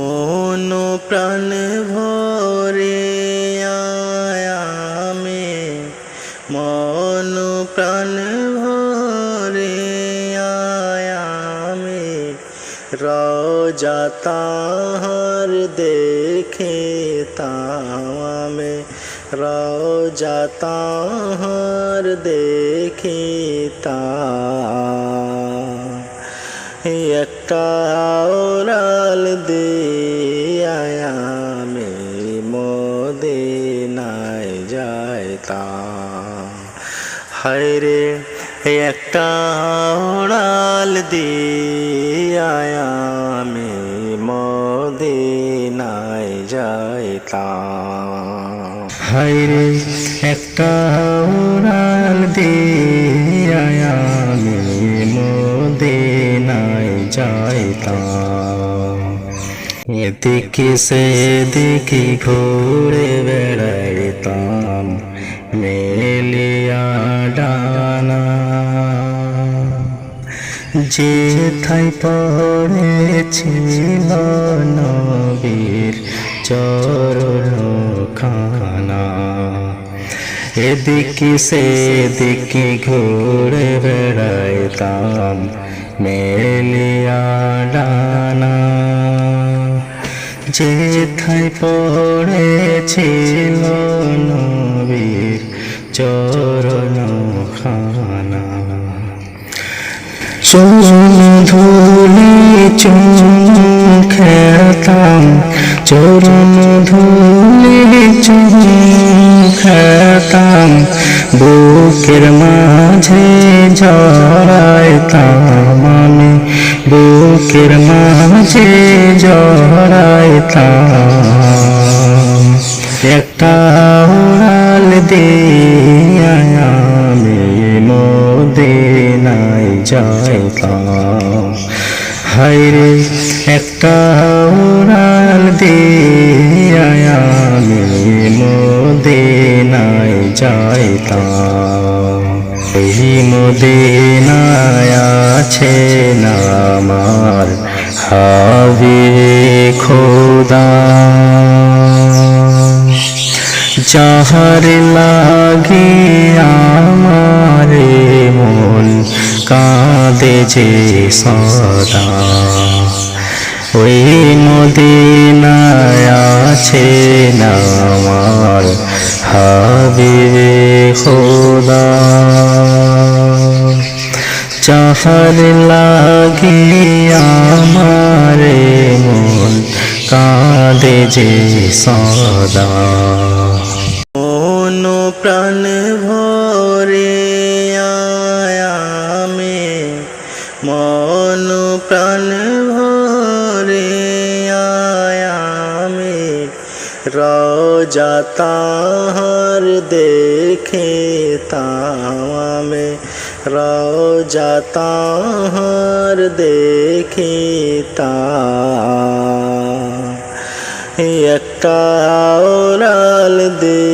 মন প্রাণ ভরে আয়ামে, মন প্রাণ ভরে আয়ামে, রওজা তাহার দেখে তাওয়ামে, রওজা তাহার দেখে তা একটা ওরাল দে আয়ামে, মদিনায় যাইতাম। হায়রে একটা ওরাল দে আয়ামে, মদিনায় যাইতাম। হায়রে একটা ওরাল দে আয়ামে, মদিনায় যাইতাম। এদিকে সেদিকে ঘুরে বেড়াইতাম মেলিয়া ডানা, যেথায় পড়েছিল নবীর চরণখানা। এদিকে সেদিকে ঘুরে বেড়াইতাম মেলিয়া ডানা, যেথায় পড়েছিল নবীর চরণখানা। চরণ ধুলি চুমু খেতাম, চরণ ধুলি চুমু খেতাম, বুকের মাঝে জড়াইতাম আমি, বুকের মাঝে জড়াইতাম। একটা ওরাল দে আয়ামে, মদিনায় যাইতাম। হায়রে একটা ওরাল দে আয়ামে, মদিনায় যাইতাম। এই মদিনায় আছেন আমার হাবিবে খোদা, যাহার লাগি আমার মন কাঁদে যে সদা। ওই মদিনায় আছেন আমার হাবিবে খোদা, যাহার লাগি আমার মন কাঁদে যে সদা। মন প্রাণ ভরে আয়ামে, মন প্রাণ ভরে আয়ামে, রওজা তাহার দেখে তাওয়ামে, রওজা তাহার দেখে তা একটা ওরাল দে